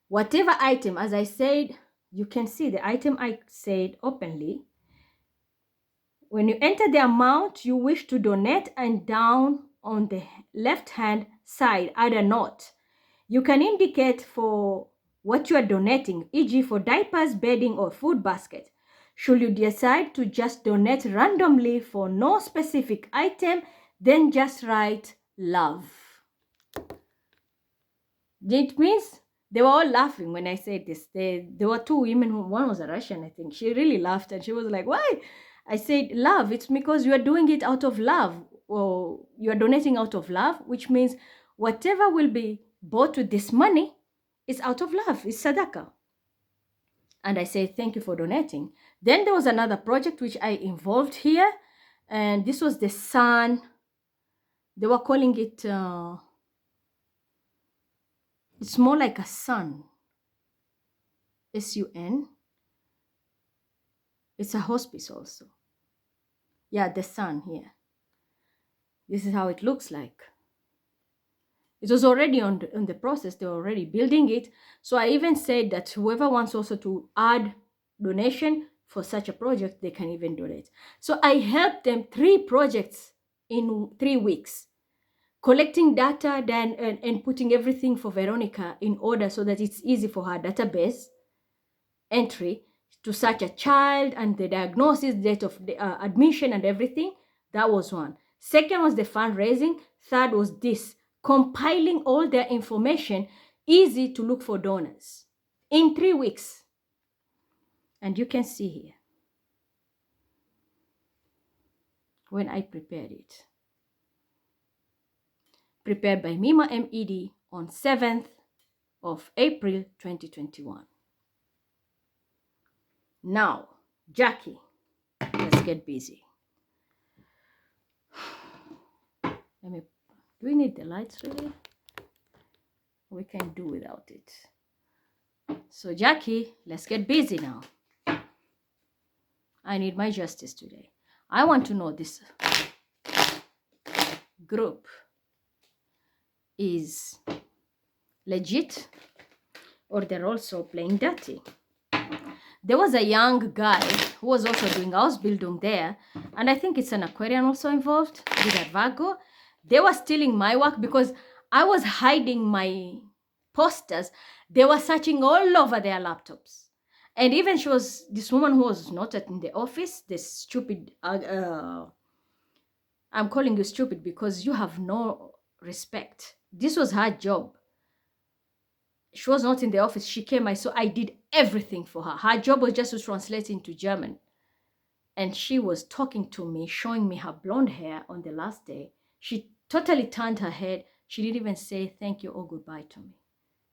Whatever item, as I said, you can see the item I said openly. When you enter the amount you wish to donate, and down on the left hand side add a note. You can indicate for what you are donating, e.g. for diapers, bedding, or food basket. Should you decide to just donate randomly for no specific item, then just write love. It means they were all laughing when I said this. There were two women, one was a Russian, I think. She really laughed and she was like, why? I said, love. It's because you are doing it out of love, or you are donating out of love, which means whatever will be bought with this money is out of love. It's sadaka. And I say, thank you for donating. Then there was another project which I involved here. And this was the sun. They were calling it, it's more like a sun. S-U-N. It's a hospice also. Yeah, the sun here. This is how it looks like. It was already on the process. They were already building it. So I even said that whoever wants also to add donation for such a project, they can even donate. So I helped them 3 projects in 3 weeks, collecting data then and putting everything for Veronica in order so that it's easy for her database entry to search a child and the diagnosis, date of the, admission and everything. That was one. Second was the fundraising. Third was this, compiling all their information, easy to look for donors in 3 weeks. And you can see here when I prepared it. Prepared by Mima MED on 7th of April 2021. Now, Jackie, let's get busy. Do we need the lights really? We can do without it. So Jackie, let's get busy now. I need my justice today. I want to know this group is legit or they're also playing dirty. There was a young guy who was also doing Ausbildung there, and I think it's an Aquarian also involved with that Virgo. They were stealing my work because I was hiding my posters. They were searching all over their laptops. And even she was, this woman who was not in the office, this stupid, I'm calling you stupid because you have no respect. This was her job. She was not in the office. She came, so I did everything for her. Her job was just to translate into German. And she was talking to me, showing me her blonde hair on the last day. She totally turned her head. She didn't even say thank you or goodbye to me.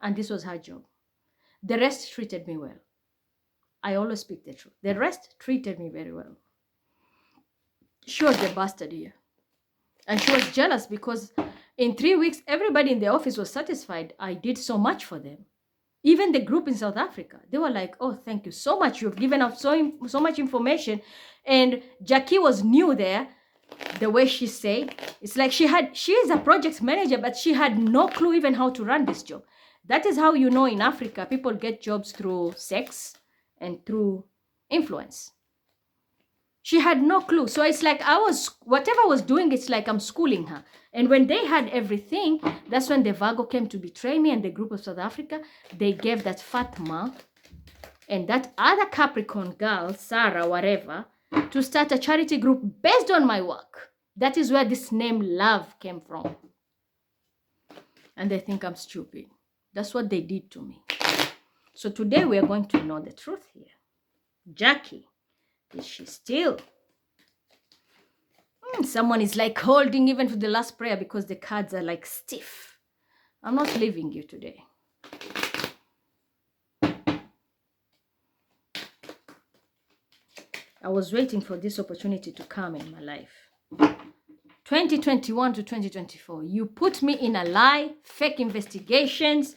And this was her job. The rest treated me well. I always speak the truth. The rest treated me very well. She was the bastard here. And she was jealous because in 3 weeks, everybody in the office was satisfied. I did so much for them. Even the group in South Africa, they were like, oh, thank you so much. You've given out so much information. And Jackie was new there. The way she said, it's like she is a project manager, but she had no clue even how to run this job. That is how you know in Africa, people get jobs through sex and through influence. She had no clue. So it's like whatever I was doing, it's like I'm schooling her. And when they had everything, that's when the Virgo came to betray me and the group of South Africa. They gave that Fatma and that other Capricorn girl, Sarah, whatever, to start a charity group based on my work. That is where this name Love came from. And they think I'm stupid. That's what they did to me. So today we are going to know the truth here. Jackie, is she still? Someone is like holding even for the last prayer because the cards are like stiff. I'm not leaving you today. I was waiting for this opportunity to come in my life. 2021 to 2024. You put me in a lie, fake investigations,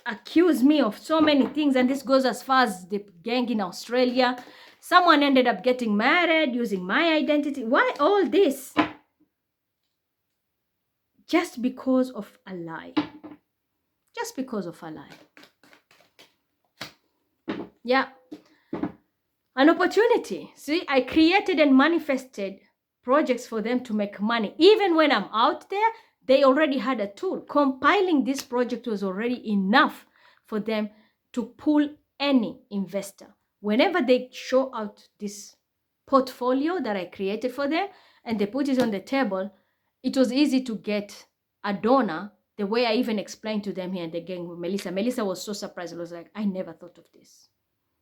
accuse me of so many things, and this goes as far as the gang in Australia. Someone ended up getting married using my identity. Why all this? Just because of a lie. Just because of a lie. Yeah. An opportunity. See, I created and manifested projects for them to make money. Even when I'm out there, they already had a tool. Compiling this project was already enough for them to pull any investor. Whenever they show out this portfolio that I created for them and they put it on the table, it was easy to get a donor the way I even explained to them here in the gang with Melissa. Melissa was so surprised. I was like, I never thought of this.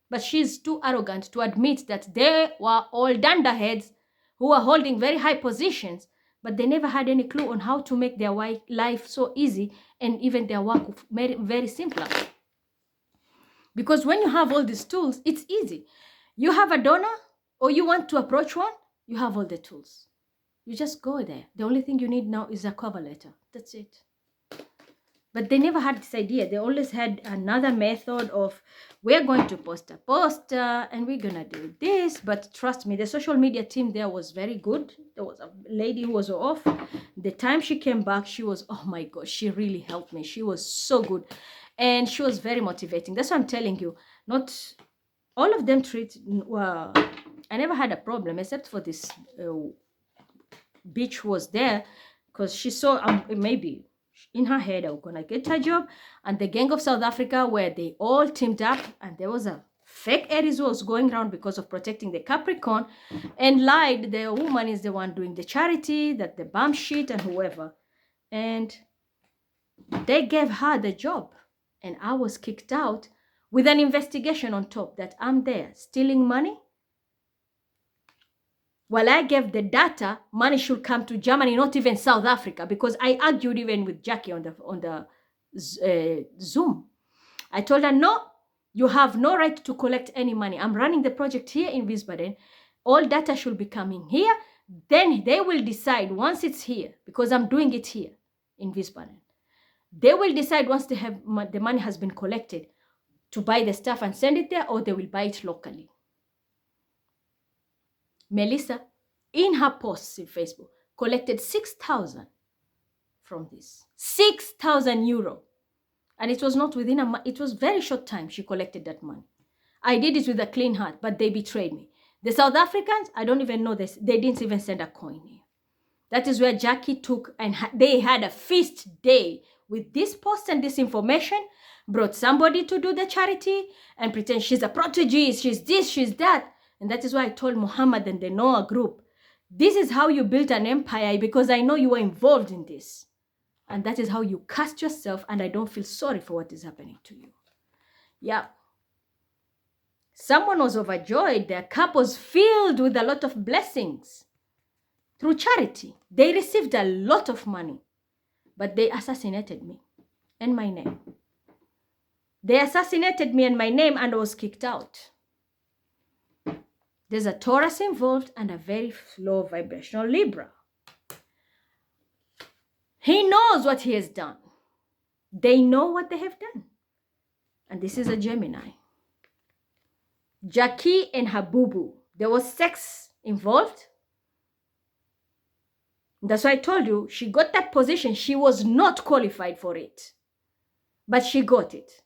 But she's too arrogant to admit that they were all dunderheads who were holding very high positions, but they never had any clue on how to make their life so easy and even their work very, very simpler. Because when you have all these tools, it's easy. You have a donor or you want to approach one, you have all the tools. You just go there. The only thing you need now is a cover letter. That's it. But they never had this idea. They always had another method of, we're going to post a poster and we're going to do this. But trust me, the social media team there was very good. There was a lady who was off. The time she came back, she was, oh my God, she really helped me. She was so good. And she was very motivating. That's what I'm telling you. Not all of them well, I never had a problem except for this bitch who was there, because she saw maybe in her head, I was gonna get a job. And the Gang of South Africa, where they all teamed up, and there was a fake Aries who was going around because of protecting the Capricorn, and lied the woman is the one doing the charity, that the bum shit and whoever. And they gave her the job, and I was kicked out with an investigation on top that I'm there stealing money. Well, I gave the data, money should come to Germany, not even South Africa, because I argued even with Jackie on the Zoom. I told her, no, you have no right to collect any money. I'm running the project here in Wiesbaden. All data should be coming here. Then they will decide once it's here, because I'm doing it here in Wiesbaden. They will decide once they have the money has been collected to buy the stuff and send it there, or they will buy it locally. Melissa, in her posts in Facebook, collected 6,000 from this. 6,000 euro. And it was not within a month. It was very short time she collected that money. I did it with a clean heart, but they betrayed me. The South Africans, I don't even know this. They didn't even send a coin here. That is where Jackie took, and they had a feast day with this post and this information, brought somebody to do the charity and pretend she's a protege, she's this, she's that. And that is why I told Muhammad and the Noah group, this is how you build an empire, because I know you were involved in this. And that is how you cast yourself, and I don't feel sorry for what is happening to you. Yeah. Someone was overjoyed. Their cup was filled with a lot of blessings. Through charity, they received a lot of money, but they assassinated me and my name. They assassinated me and my name, and I was kicked out. There's a Taurus involved and a very low vibrational Libra. He knows what he has done. They know what they have done. And this is a Gemini. Jackie and her boo-boo. There was sex involved. That's why I told you, she got that position. She was not qualified for it, but she got it.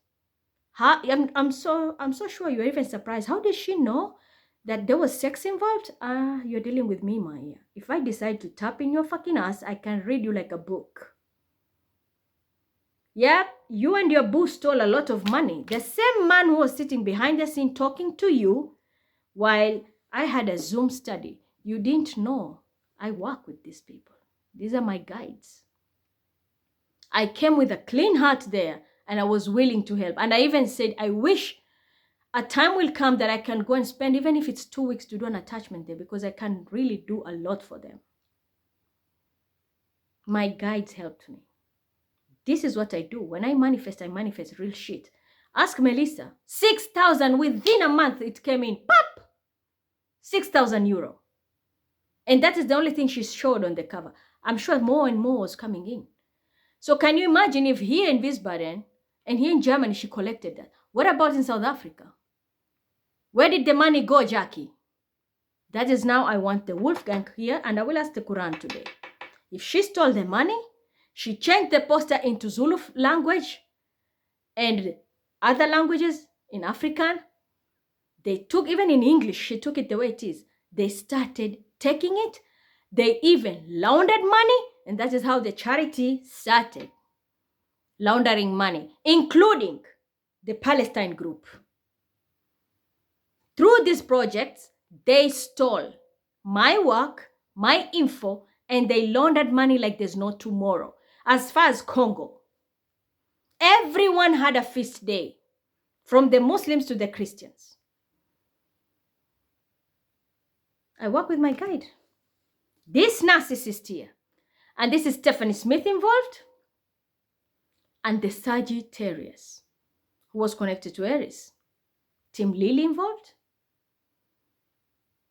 I'm so sure you're even surprised. How did she know that there was sex involved? You're dealing with me, Maya. If I decide to tap in your fucking ass, I can read you like a book. Yeah, you and your boo stole a lot of money. The same man who was sitting behind the scene talking to you while I had a Zoom study. You didn't know I work with these people. These are my guides. I came with a clean heart there, and I was willing to help. And I even said, I wish a time will come that I can go and spend, even if it's 2 weeks, to do an attachment there, because I can really do a lot for them. My guides helped me. This is what I do. When I manifest real shit. Ask Melissa. 6,000 within a month, it came in. Pop! 6,000 euro. And that is the only thing she showed on the cover. I'm sure more and more was coming in. So can you imagine if here in Wiesbaden and here in Germany she collected that? What about in South Africa? Where did the money go, Jackie? That is now I want the Wolfgang here, and I will ask the Quran today. If she stole the money, she changed the poster into Zulu language and other languages in African, They took, even in English, she took it the way it is. They started taking it. They even laundered money. And that is how the charity started. Laundering money, including the Palestine group. Through these projects, they stole my work, my info, and they laundered money like there's no tomorrow. As far as Congo, everyone had a feast day, from the Muslims to the Christians. I work with my guide. This narcissist here, and this is Stephanie Smith involved, and the Sagittarius, who was connected to Aries. Tim Lily involved,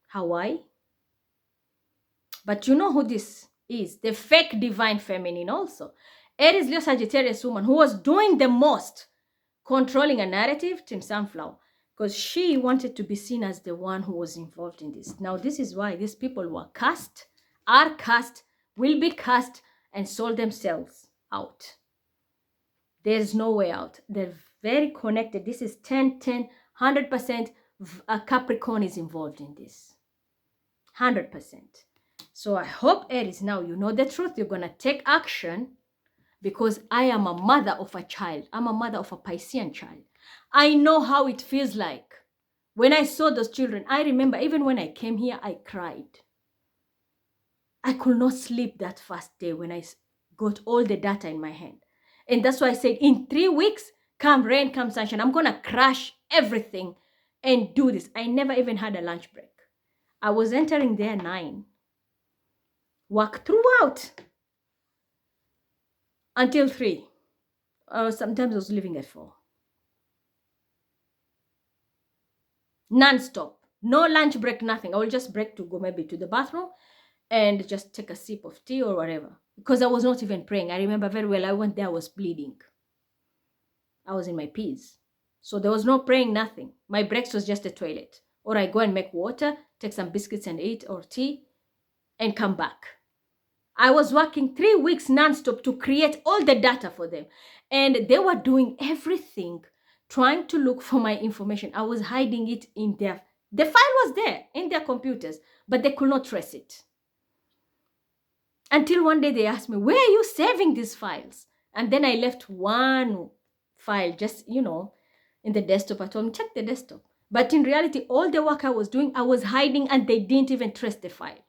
Hawaii. But you know who this is? The fake divine feminine also. Aries, Leo, Sagittarius woman who was doing the most controlling a narrative, Tim Sunflower, because she wanted to be seen as the one who was involved in this. Now, this is why these people were cast, are cast, will be cast, and sold themselves out. There's no way out. They're very connected. This is 100%. A Capricorn is involved in this. 100%. So I hope, Aries, now you know the truth. You're going to take action, because I am a mother of a child. I'm a mother of a Piscean child. I know how it feels like. When I saw those children, I remember even when I came here, I cried. I could not sleep that first day when I got all the data in my hand. And that's why I said, in 3 weeks, come rain, come sunshine, I'm going to crash everything and do this. I never even had a lunch break. I was entering there 9. Work throughout until 3. Sometimes I was leaving at 4. Non-stop. No lunch break, nothing. I will just break to go maybe to the bathroom and just take a sip of tea or whatever. Because I was not even praying. I remember very well, I went there, I was bleeding. I was in my peas. So there was no praying, nothing. My breaks was just a toilet. Or I go and make water, take some biscuits and eat, or tea, and come back. I was working 3 weeks non-stop to create all the data for them. And they were doing everything, trying to look for my information. I was hiding it in their... The file was there in their computers, but they could not trace it. Until one day they asked me, where are you saving these files? And then I left one file just, in the desktop. I told them, check the desktop. But in reality, all the work I was doing, I was hiding, and they didn't even trace the file.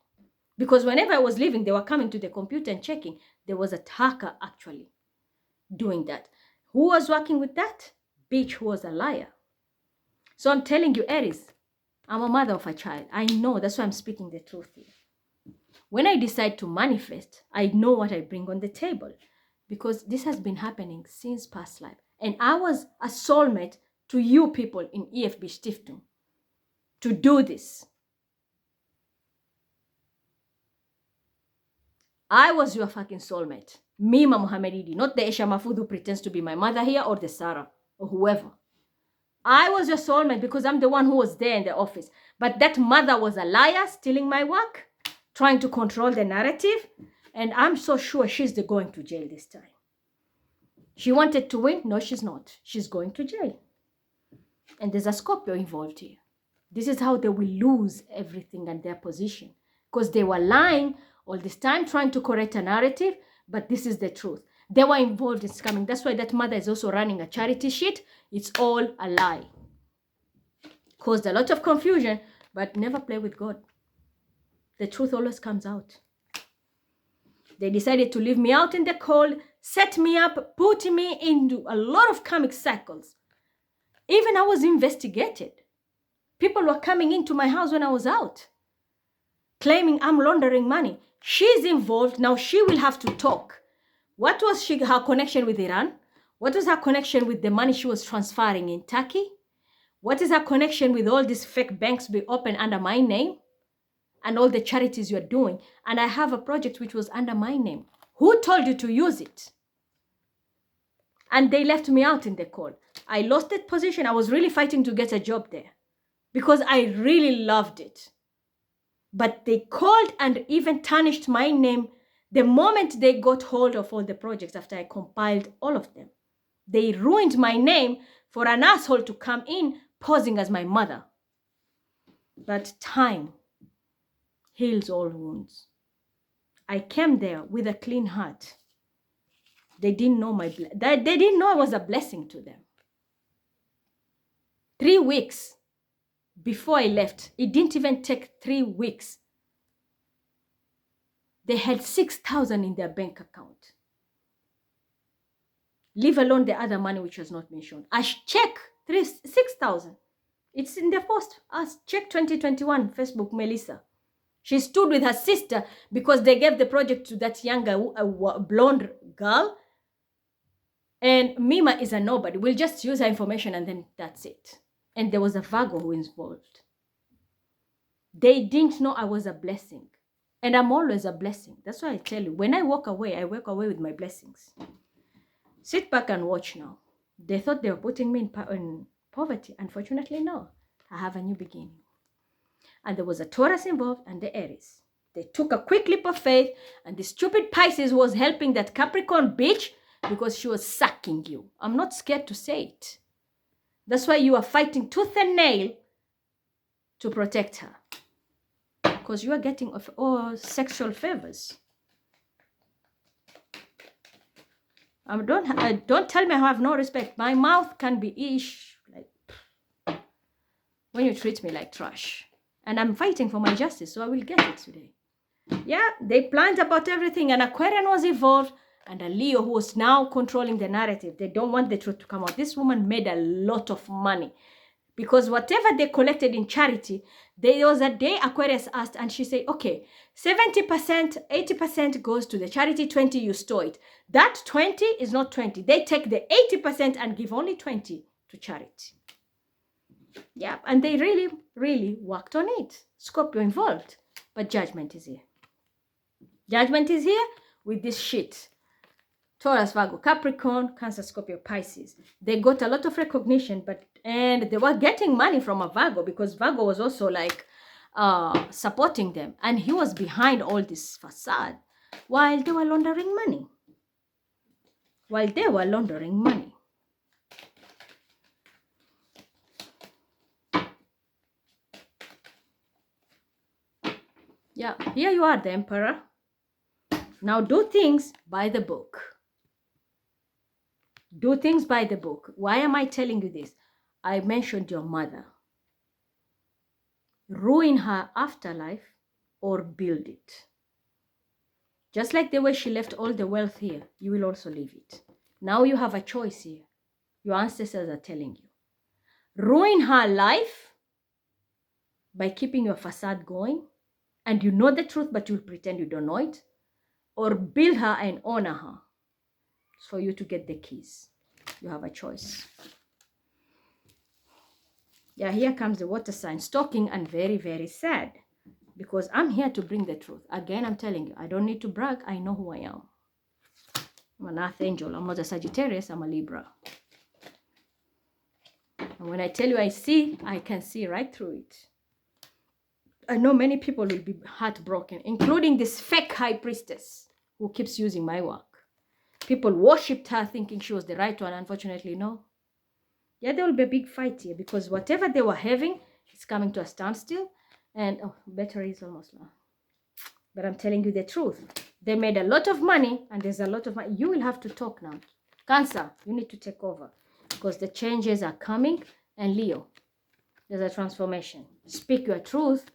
Because whenever I was leaving, they were coming to the computer and checking. There was a hacker actually doing that. Who was working with that? Bitch who was a liar. So I'm telling you, Aries, I'm a mother of a child. I know, that's why I'm speaking the truth here. When I decide to manifest, I know what I bring on the table. Because this has been happening since past life. And I was a soulmate to you people in EFB Stiftung to do this. I was your fucking soulmate. Mima Mohamedidi, not the Esha Mafud who pretends to be my mother here, or the Sarah, or whoever. I was your soulmate because I'm the one who was there in the office. But that mother was a liar, stealing my work, trying to control the narrative. And I'm so sure she's going to jail this time. She wanted to win. No, she's not. She's going to jail. And there's a Scorpio involved here. This is how they will lose everything and their position. Because they were lying all this time, trying to correct a narrative, but this is the truth. They were involved in scamming. That's why that mother is also running a charity shit. It's all a lie. Caused a lot of confusion, but never play with God. The truth always comes out. They decided to leave me out in the cold, set me up, put me into a lot of karmic cycles. Even I was investigated. People were coming into my house when I was out, claiming I'm laundering money. She's involved. Now she will have to talk. What was her connection with Iran? What was her connection with the money she was transferring in Turkey? What is her connection with all these fake banks being opened under my name? And all the charities you're doing? And I have a project which was under my name. Who told you to use it? And they left me out in the cold. I lost that position. I was really fighting to get a job there because I really loved it. But they called and even tarnished my name the moment they got hold of all the projects after I compiled all of them. They ruined my name for an asshole to come in posing as my mother. But time heals all wounds. I came there with a clean heart. They didn't know they didn't know I was a blessing to them. 3 weeks before I left, it didn't even take 3 weeks. They had 6,000 in their bank account. Leave alone the other money which was not mentioned. I check 6,000. It's in the post. Ask, check 2021 Facebook, Melissa. She stood with her sister because they gave the project to that younger blonde girl. And Mima is a nobody. We'll just use her information and then that's it. And there was a Virgo who was involved. They didn't know I was a blessing. And I'm always a blessing. That's why I tell you, when I walk away with my blessings. Sit back and watch now. They thought they were putting me in poverty. Unfortunately, no. I have a new beginning. And there was a Taurus involved and the Aries. They took a quick leap of faith, and the stupid Pisces was helping that Capricorn bitch because she was sucking you. I'm not scared to say it. That's why you are fighting tooth and nail to protect her. Because you are getting sexual favors. Don't tell me I have no respect. My mouth can be like when you treat me like trash. And I'm fighting for my justice, so I will get it today. Yeah, they planned about everything. An Aquarian was involved and a Leo who was now controlling the narrative. They don't want the truth to come out. This woman made a lot of money because whatever they collected in charity, there was a day Aquarius asked and she said, okay, 70%, 80% goes to the charity, 20 you store it. That 20 is not 20. They take the 80% and give only 20 to charity. Yeah, and they really, really worked on it. Scorpio involved. But judgment is here. Judgment is here with this shit. Taurus, Virgo, Capricorn, Cancer, Scorpio, Pisces. They got a lot of recognition, and they were getting money from a Virgo because Virgo was also like supporting them. And he was behind all this facade while they were laundering money. Yeah, here you are, the Emperor. Now do things by the book. Do things by the book. Why am I telling you this? I mentioned your mother. Ruin her afterlife or build it. Just like the way she left all the wealth here, you will also leave it. Now you have a choice here. Your ancestors are telling you. Ruin her life by keeping your facade going, and you know the truth, but you'll pretend you don't know it, or build her and honor her. It's for you to get the keys. You have a choice. Yeah, here comes the water sign, stalking and very, very sad. Because I'm here to bring the truth. Again, I'm telling you, I don't need to brag. I know who I am. I'm an earth angel. I'm not a Sagittarius. I'm a Libra. And when I tell you I can see right through it. I know many people will be heartbroken, including this fake high priestess who keeps using my work. People worshipped her thinking she was the right one. Unfortunately, no. Yeah, there will be a big fight here because whatever they were having is coming to a standstill. And, battery is almost low. But I'm telling you the truth. They made a lot of money and there's a lot of money. You will have to talk now. Cancer, you need to take over because the changes are coming. And Leo, there's a transformation. Speak your truth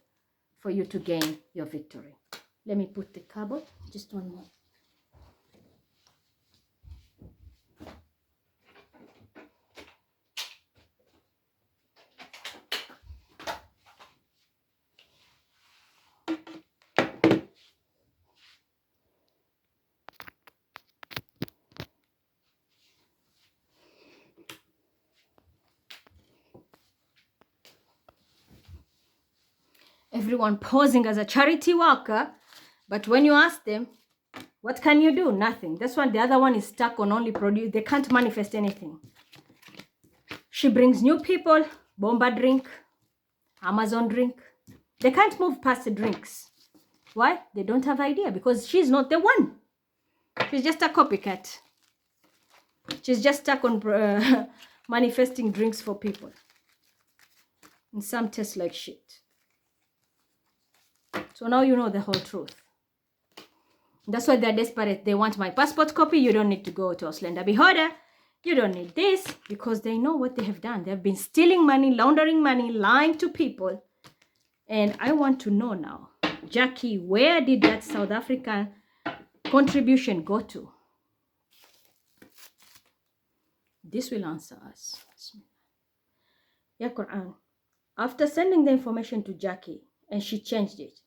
for you to gain your victory. Let me put the cable. Just one more. Everyone posing as a charity worker, but when you ask them, what can you do? Nothing. That's why the other one is stuck on only produce. They can't manifest anything. She brings new people, Bomba drink, Amazon drink. They can't move past the drinks. Why? They don't have idea because she's not the one. She's just a copycat. She's just stuck on manifesting drinks for people. And some taste like shit. So now you know the whole truth. That's why they're desperate. They want my passport copy. You don't need to go to Auslanda Beholder. You don't need this, because they know what they have done. They've been stealing money, laundering money, lying to people. And I want to know now, Jackie, where did that South African contribution go to? This will answer us. Ya Quran. After sending the information to Jackie and she changed it,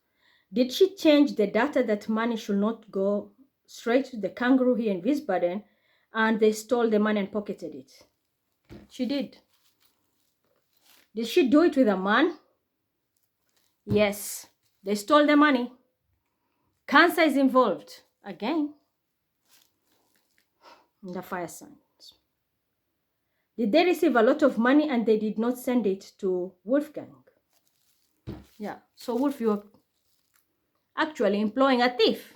did she change the data that money should not go straight to the kangaroo here in Wiesbaden, and they stole the money and pocketed it? She did. Did she do it with a man? Yes. They stole the money. Cancer is involved. Again, in the fire signs. Did they receive a lot of money and they did not send it to Wolfgang? Yeah. So Wolf, you're actually employing a thief.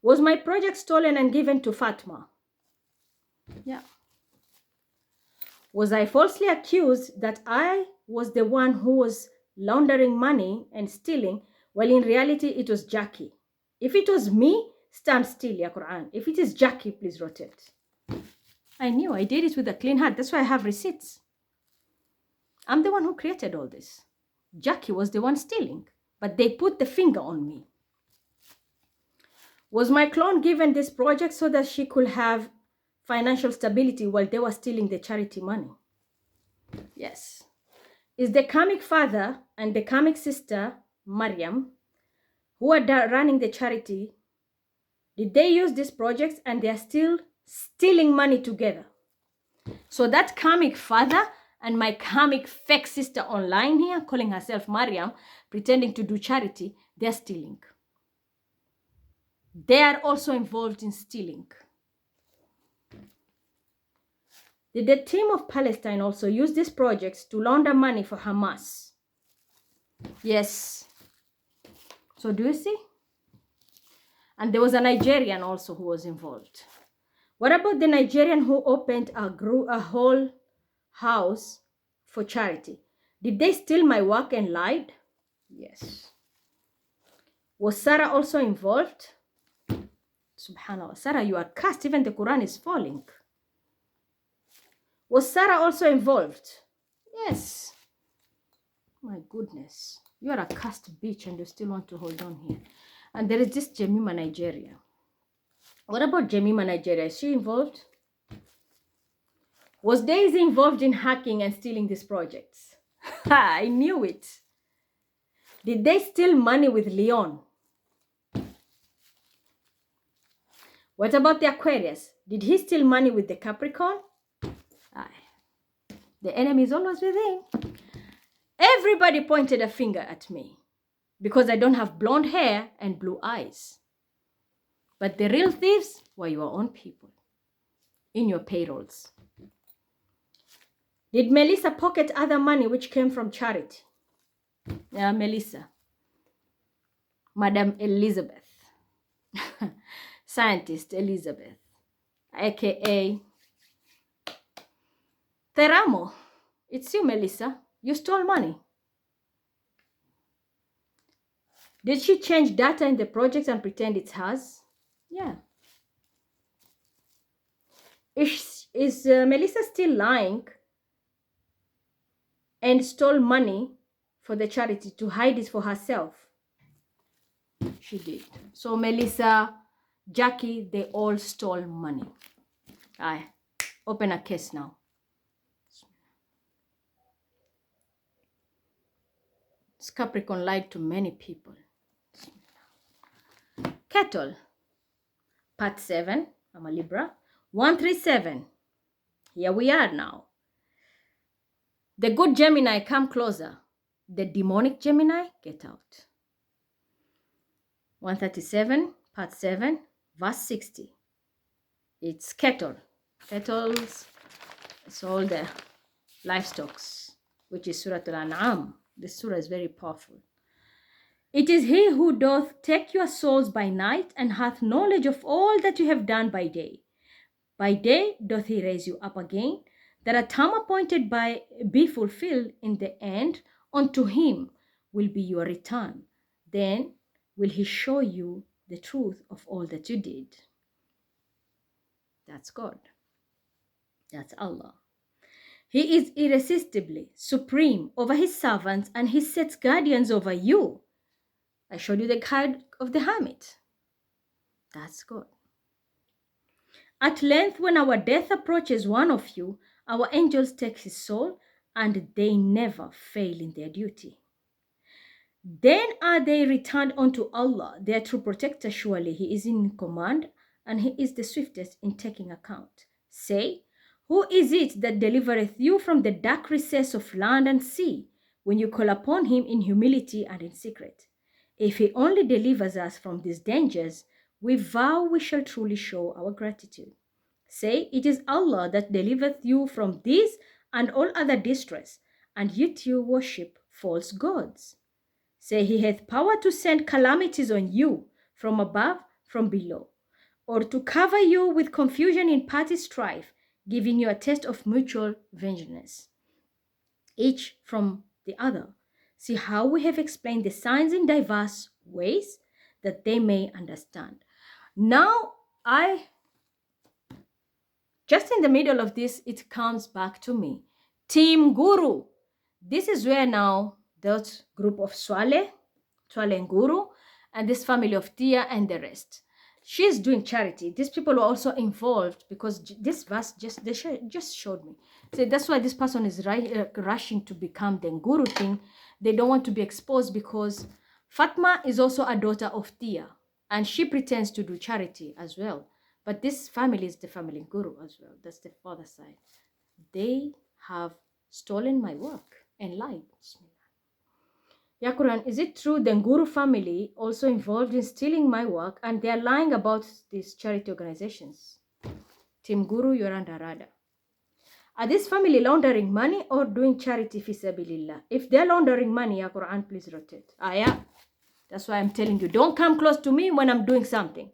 Was my project stolen and given to Fatma? Yeah. Was I falsely accused that I was the one who was laundering money and stealing, while in reality it was Jackie? If it was me, stand still, Ya Quran. If it is Jackie, please rotate. I knew I did it with a clean heart. That's why I have receipts. I'm the one who created all this. Jackie was the one stealing, but they put the finger on me. Was my clone given this project so that she could have financial stability while they were stealing the charity money? Yes. Is the comic father and the comic sister, Mariam, who are running the charity, did they use these projects and they are still stealing money together? So that comic father and my comic fake sister online here, calling herself Mariam, pretending to do charity, they're stealing. They are also involved in stealing. Did the team of Palestine also use these projects to launder money for Hamas? Yes. So do you see? And there was a Nigerian also who was involved. What about the Nigerian who opened a whole house for charity? Did they steal my work and lied? Yes. Was Sarah also involved? Subhanallah. Sarah, you are cursed. Even the Quran is falling. Was Sarah also involved? Yes. My goodness. You are a cursed bitch and you still want to hold on here. And there is this Jemima Nigeria. What about Jemima Nigeria? Is she involved? Was Daisy involved in hacking and stealing these projects? I knew it. Did they steal money with Leon? What about the Aquarius? Did he steal money with the Capricorn? Aye. The enemy is always within. Everybody pointed a finger at me because I don't have blonde hair and blue eyes. But the real thieves were your own people in your payrolls. Did Melissa pocket other money which came from charity? Yeah, Melissa. Madam Elizabeth. Scientist Elizabeth. AKA Teramo. It's you, Melissa. You stole money. Did she change data in the project and pretend it's hers? Yeah. Is Melissa still lying and stole money for the charity to hide it for herself? She did. So Melissa, Jackie, they all stole money. Aye. Open a case now. This Capricorn lied to many people. Cattle. Part 7. I'm a Libra. 137. Here we are now. The good Gemini, come closer. The demonic Gemini, get out. 137, part 7, verse 60. It's cattle. Cattle's, it's all the livestock, which is Surah Al-An'am. This surah is very powerful. It is he who doth take your souls by night and hath knowledge of all that you have done by day. By day doth he raise you up again, that a time appointed by be fulfilled in the end Unto him will be your return. Then will he show you the truth of all that you did. That's God. That's Allah. He is irresistibly supreme over his servants, and he sets guardians over you. I showed you the guide of the hermit. That's God. At length, when our death approaches one of you, our angels take his soul, and they never fail in their duty. Then are they returned unto Allah, their true protector. Surely he is in command, and he is the swiftest in taking account. Say, who is it that delivereth you from the dark recess of land and sea, when you call upon him in humility and in secret? If he only delivers us from these dangers, we vow we shall truly show our gratitude. Say, it is Allah that delivereth you from this and all other distress, and yet you worship false gods. Say, he hath power to send calamities on you from above, from below, or to cover you with confusion in party strife, giving you a taste of mutual vengeance, each from the other. See how we have explained the signs in diverse ways, that they may understand. Now, just in the middle of this, it comes back to me. Team Guru. This is where now that group of Swale and Guru, and this family of Tia and the rest. She's doing charity. These people are also involved because this verse just showed me. So that's why this person is rushing to become the Guru thing. They don't want to be exposed because Fatma is also a daughter of Tia, and she pretends to do charity as well. But this family is the family Guru as well. That's the father side. They have stolen my work and lied. Ya Quran, is it true the Guru family also involved in stealing my work and they are lying about these charity organizations? Team Guru, you're under radar. Are this family laundering money or doing charity fi sabilillah? If they're laundering money, Ya Quran, please rotate. Yeah. That's why I'm telling you, don't come close to me when I'm doing something.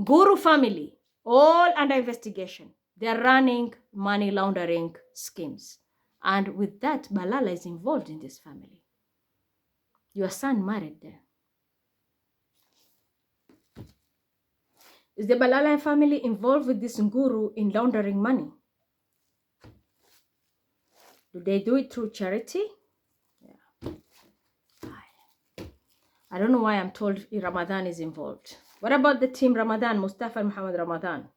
Guru family, all under investigation. They're running money laundering schemes. And with that, Balala is involved in this family. Your son married there. Is the Balala family involved with this Guru in laundering money? Do they do it through charity? Yeah. I don't know why I'm told Ramadan is involved. What about the team Ramadan, Mustafa and Muhammad Ramadan?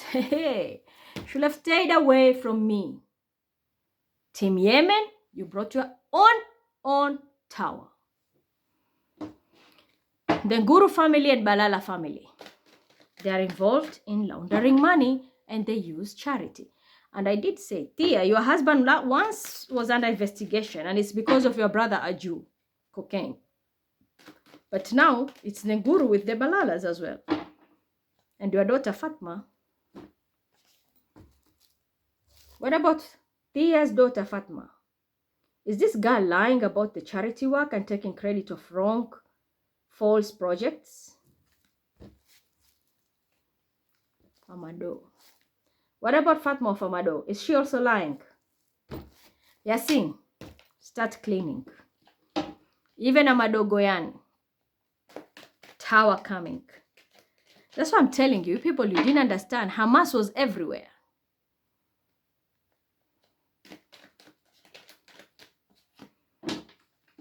Hey, should have stayed away from me. Team Yemen, you brought your own tower. The Guru family and Balala family, they are involved in laundering money and they use charity. And I did say, Tia, your husband once was under investigation and it's because of your brother Aju, cocaine. But now it's the Guru with the Balalas as well. And your daughter Fatma. What about Tia's daughter Fatma? Is this girl lying about the charity work and taking credit of wrong, false projects? Amado. What about Fatma of Amado? Is she also lying? Yasin, start cleaning. Even Amado Goyan. Tower coming. That's what I'm telling you. People, you didn't understand. Hamas was everywhere.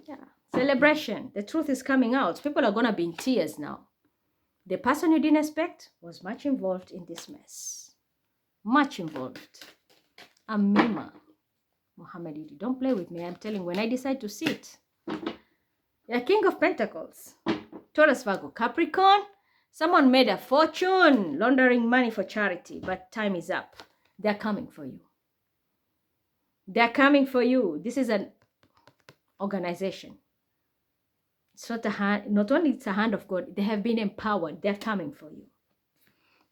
Yeah. Celebration. The truth is coming out. People are going to be in tears now. The person you didn't expect was much involved in this mess. Much involved. Amima. Muhammad, don't play with me. I'm telling you, when I decide to sit. You're King of Pentacles. Taurus, Virgo, Capricorn. Someone made a fortune laundering money for charity, but time is up. They're coming for you. They're coming for you. This is an organization. It's not a hand, not only it's a hand of God, they have been empowered. They're coming for you.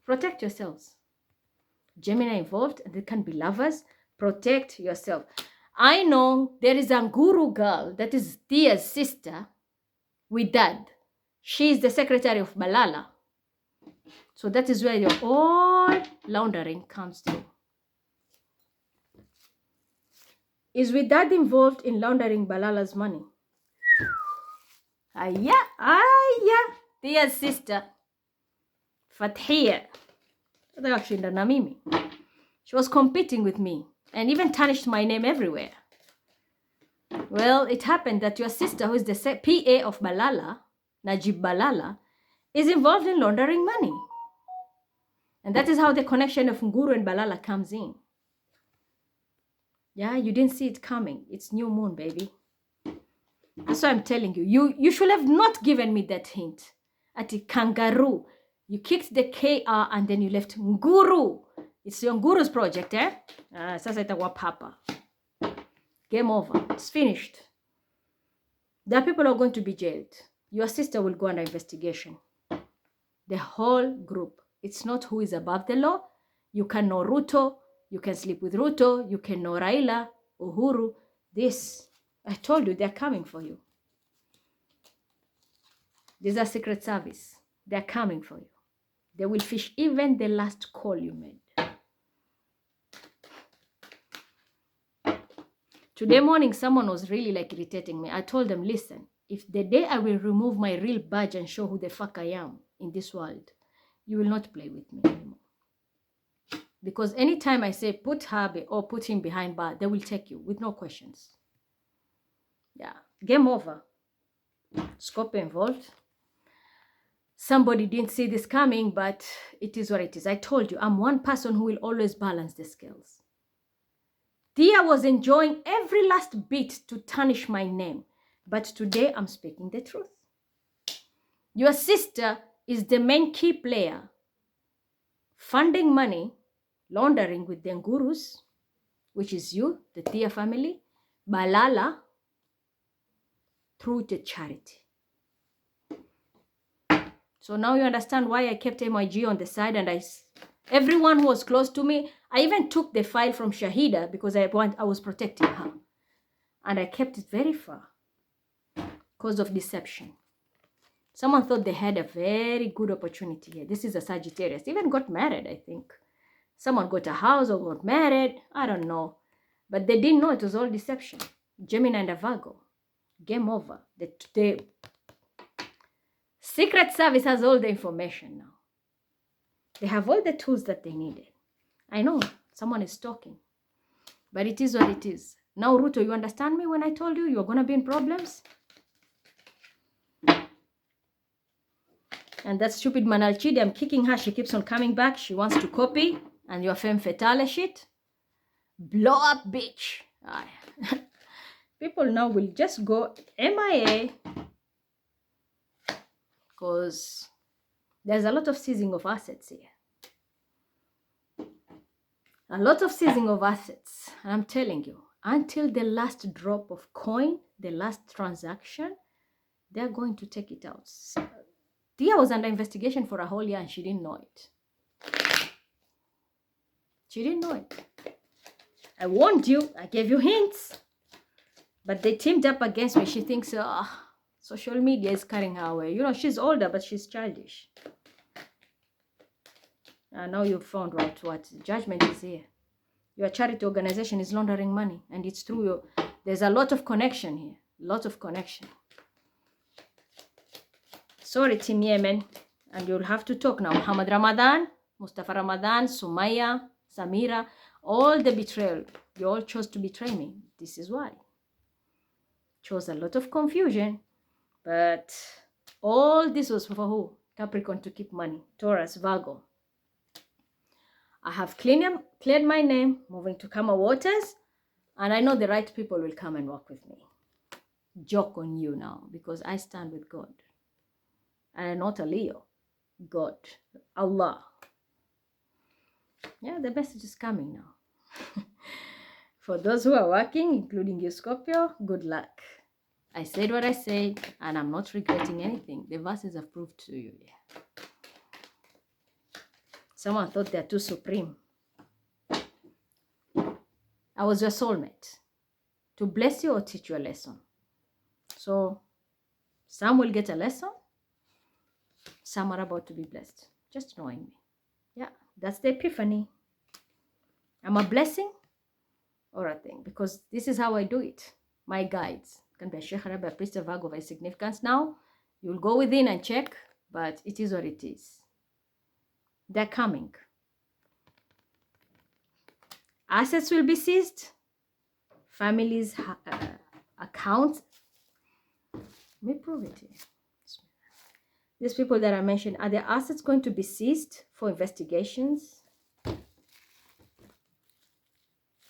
Protect yourselves. Gemini involved, and they can be lovers. Protect yourself. I know there is a Guru girl that is Tia's sister with dad. She is the secretary of Balala. So that is where your all laundering comes to. Is with dad involved in laundering Balala's money? Yeah. Tia's sister, Fathia. She was competing with me and even tarnished my name everywhere. Well, it happened that your sister, who is the PA of Balala, Najib Balala, is involved in laundering money. And that is how the connection of Nguru and Balala comes in. Yeah, you didn't see it coming. It's new moon, baby. That's why I'm telling you. You should have not given me that hint. At the kangaroo. You kicked the KR and then you left Nguru. It's your Nguru's project, eh? Sasa itakuwa papa. Game over. It's finished. There are people who are going to be jailed. Your sister will go under investigation. The whole group. It's not who is above the law. You can know Ruto. You can sleep with Ruto. You can know Raila, Uhuru. This. I told you, they're coming for you. These are Secret Service. They're coming for you. They will fish even the last call you made. Today morning, someone was really like irritating me. I told them, listen, if the day I will remove my real badge and show who the fuck I am in this world, you will not play with me anymore. Because anytime I say put her or put him behind bar, they will take you with no questions. Yeah, game over. Scorpio involved. Somebody didn't see this coming, but it is what it is. I told you, I'm one person who will always balance the scales. Tia was enjoying every last bit to tarnish my name, but today I'm speaking the truth. Your sister is the main key player, funding money, laundering with the Ngurus, which is you, the Tia family, Balala, through the charity. So now you understand why I kept MIG on the side, and everyone who was close to me, I even took the file from Shahida because I was protecting her. And I kept it very far because of deception. Someone thought they had a very good opportunity here. This is a Sagittarius. Even got married, I think. Someone got a house or got married. I don't know. But they didn't know it was all deception. Gemini and a Virgo. Game over. The Secret Service has all the information now. They have all the tools that they needed. I know someone is talking, but it is what it is. Now, Ruto, you understand me when I told you you're going to be in problems? And that stupid Manalchidi, I'm kicking her. She keeps on coming back. She wants to copy. And your femme fatale shit. Blow up, bitch. People now will just go MIA. Because there's a lot of seizing of assets here. A lot of seizing of assets. And I'm telling you, until the last drop of coin, the last transaction, they're going to take it out. Tia was under investigation for a whole year and she didn't know it. She didn't know it. I warned you. I gave you hints. But they teamed up against me. She thinks social media is carrying her away. You know, she's older, but she's childish. Now you've found out what judgment is here. Your charity organization is laundering money. And it's through your... There's a lot of connection here. Lot of connection. Sorry, Team Yemen. And you'll have to talk now. Muhammad Ramadan, Mustafa Ramadan, Sumaya, Samira, all the betrayal. You all chose to betray me. This is why. Chose a lot of confusion. But all this was for who? Capricorn to keep money. Taurus, Virgo. I have cleared my name, moving to calmer waters. And I know the right people will come and work with me. Joke on you now, because I stand with God. And I'm not a Leo. God. Allah. Yeah, the message is coming now. For those who are working, including you, Scorpio, good luck. I said what I said, and I'm not regretting anything. The verses have proved to you. Yeah. Someone thought they're too supreme. I was your soulmate. To bless you or teach you a lesson. So, some will get a lesson. Some are about to be blessed. Just knowing me. Yeah, that's the epiphany. I'm a blessing. or a thing, because this is how I do it. My guides can be a Sheikh, Rabbi, a priest, a Virgo of a significance. Now, you'll go within and check, but it is what it is. They're coming. Assets will be seized. Families' accounts. Let me prove it here. These people that I mentioned, are their assets going to be seized for investigations?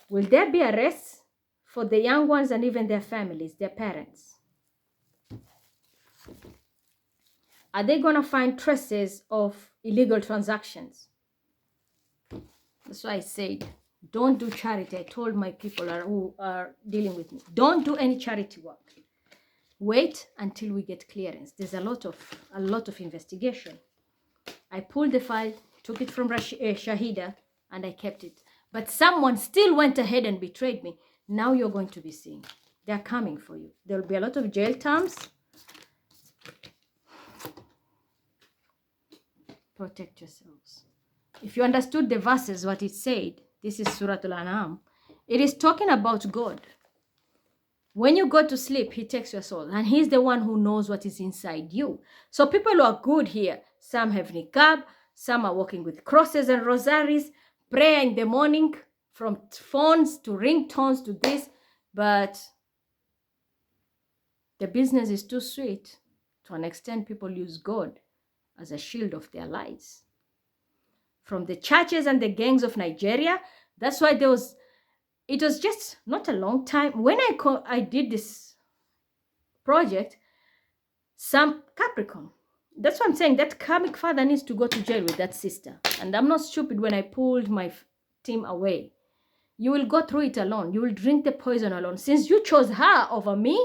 Will there be arrests for the young ones and even their families, their parents? Are they going to find traces of illegal transactions? That's why I said, don't do charity. I told my people who are dealing with me, don't do any charity work. Wait until we get clearance. There's a lot of investigation. I pulled the file, took it from Shahida, and I kept it. But someone still went ahead and betrayed me. Now you're going to be seeing. They're coming for you. There'll be a lot of jail terms. Protect yourselves. If you understood the verses, what it said, this is Surah Al-An'am. It is talking about God. When you go to sleep, he takes your soul. And he's the one who knows what is inside you. So people who are good here, some have niqab, some are walking with crosses and rosaries, prayer in the morning, from phones to ringtones to this. But the business is too sweet. To an extent, people use God as a shield of their lives. From the churches and the gangs of Nigeria, that's why it was just not a long time. When I did this project, some Capricorn, that's what I'm saying, that karmic father needs to go to jail with that sister. And I'm not stupid when I pulled my team away. You will go through it alone. You will drink the poison alone. Since you chose her over me,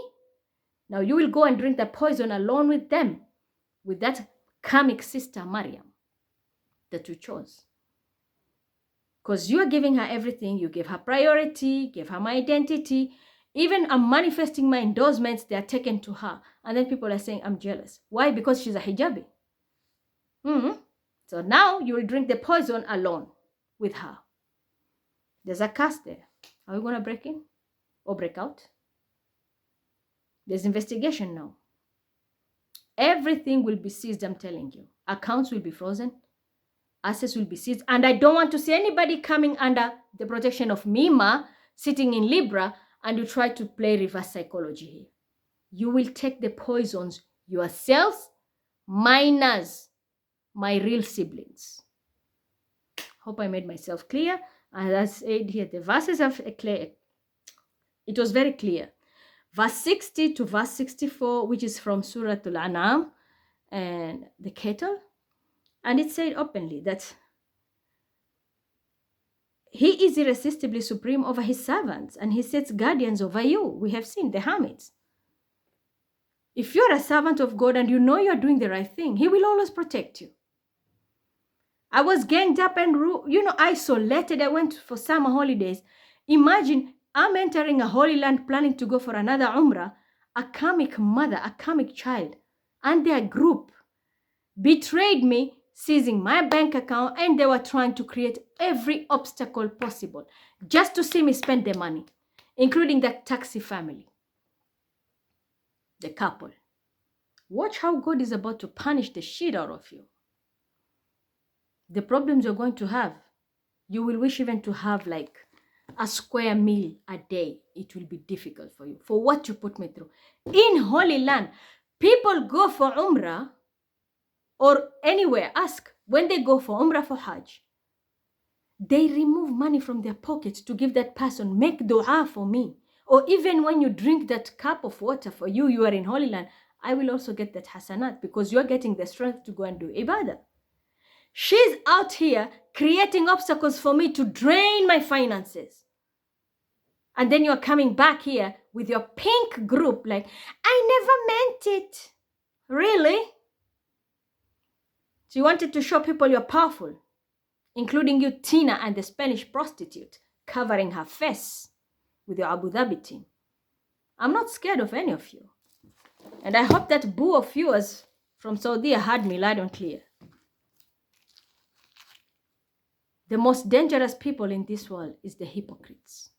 now you will go and drink the poison alone with them, with that karmic sister, Mariam, that you chose. Because you are giving her everything. You gave her priority, gave her my identity. Even I'm manifesting my endorsements, they are taken to her. And then people are saying, I'm jealous. Why? Because she's a hijabi. So now you will drink the poison alone with her. There's a curse there. Are we going to break in or break out? There's investigation now. Everything will be seized, I'm telling you. Accounts will be frozen. Assets will be seized. And I don't want to see anybody coming under the protection of Mima, sitting in Libra, and you try to play reverse psychology here. You will take the poisons yourselves, minus my real siblings. Hope I made myself clear. As I said here, the verses are clear. It was very clear. Verse 60 to verse 64, which is from Surah Al-An'am and the cattle. And it said openly that he is irresistibly supreme over his servants, and he sets guardians over you. We have seen the hermits. If you're a servant of God and you know you're doing the right thing, he will always protect you. I was ganged up and, isolated. I went for summer holidays. Imagine I'm entering a holy land planning to go for another Umrah. A karmic mother, a karmic child, and their group betrayed me, seizing my bank account, and they were trying to create every obstacle possible just to see me spend the money, including the taxi family, the couple. Watch how God is about to punish the shit out of you. The problems you're going to have, you will wish even to have like a square meal a day. It will be difficult for you, for what you put me through. In Holy Land, people go for Umrah or anywhere, ask, when they go for Umrah, for Hajj, they remove money from their pockets to give that person, make dua for me. Or even when you drink that cup of water for you, you are in Holy Land, I will also get that hasanat because you're getting the strength to go and do ibadah. She's out here creating obstacles for me to drain my finances. And then you're coming back here with your pink group like, I never meant it. Really? So you wanted to show people you're powerful, including you, Tina, and the Spanish prostitute, covering her face with your Abu Dhabi team. I'm not scared of any of you. And I hope that boo of yours from Saudi heard me loud and clear. The most dangerous people in this world is the hypocrites.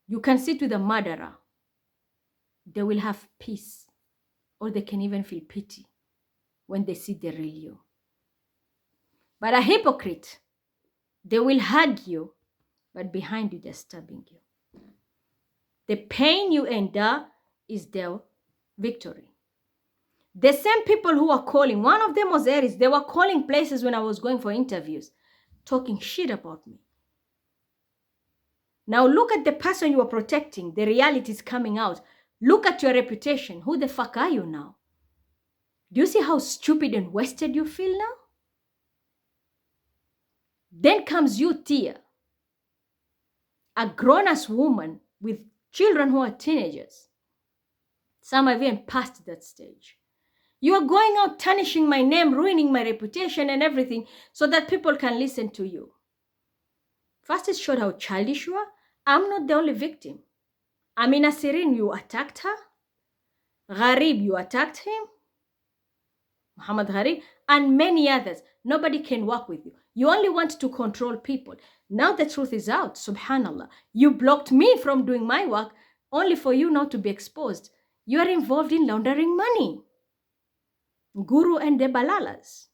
You can sit with a murderer. They will have peace, or they can even feel pity when they see the real you. But a hypocrite, they will hug you, but behind you, they're stabbing you. The pain you endure is their victory. The same people who are calling, one of them was Aries, they were calling places when I was going for interviews, talking shit about me. Now look at the person you are protecting. The reality is coming out. Look at your reputation. Who the fuck are you now? Do you see how stupid and wasted you feel now? Then comes you, Tia, a grown-ass woman with children who are teenagers. Some have even passed that stage. You are going out tarnishing my name, ruining my reputation and everything so that people can listen to you. First, it showed how childish you are. I'm not the only victim. Amina Sirin, you attacked her. Gharib, you attacked him. Muhammad Gharib, and many others. Nobody can work with you. You only want to control people. Now the truth is out, subhanallah. You blocked me from doing my work only for you not to be exposed. You are involved in laundering money. Guru and the Balalas.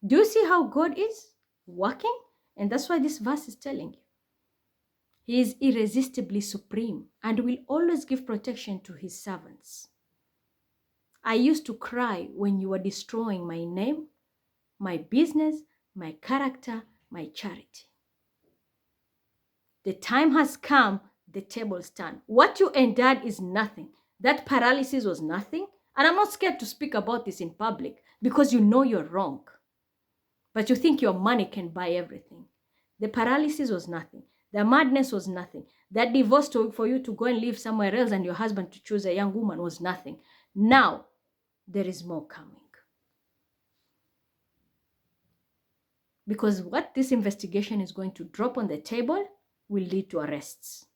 Do you see how God is working? And that's why this verse is telling you. He is irresistibly supreme and will always give protection to his servants. I used to cry when you were destroying my name, my business, my character, my charity. The time has come, the tables turn. What you endured is nothing. That paralysis was nothing. And I'm not scared to speak about this in public because you know you're wrong. But you think your money can buy everything. The paralysis was nothing. The madness was nothing. That divorce for you to go and live somewhere else and your husband to choose a young woman was nothing. Now, there is more coming. Because what this investigation is going to drop on the table will lead to arrests.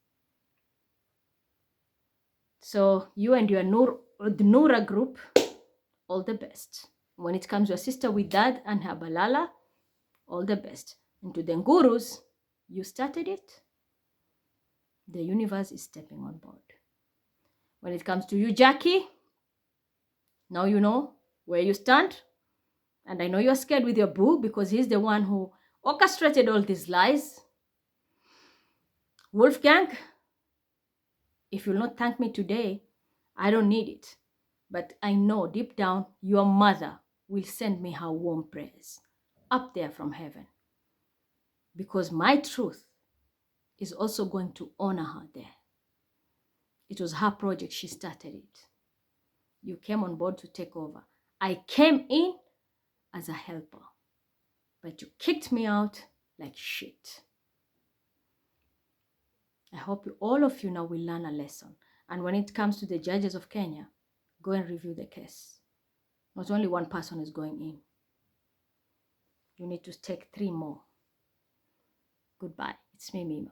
So you and your Noura group, all the best. When it comes to your sister with dad and her Balala, all the best. And to the Ngurus, you started it. The universe is stepping on board. When it comes to you, Jackie, now you know where you stand. And I know you're scared with your boo because he's the one who orchestrated all these lies. Wolfgang, if you'll not thank me today, I don't need it. But I know deep down your mother will send me her warm prayers up there from heaven. Because my truth is also going to honor her there. It was her project, she started it. You came on board to take over. I came in as a helper, but you kicked me out like shit. I hope all of you now will learn a lesson. And when it comes to the judges of Kenya, go and review the case. Not only one person is going in. You need to take 3 more. Goodbye. It's me, Mima.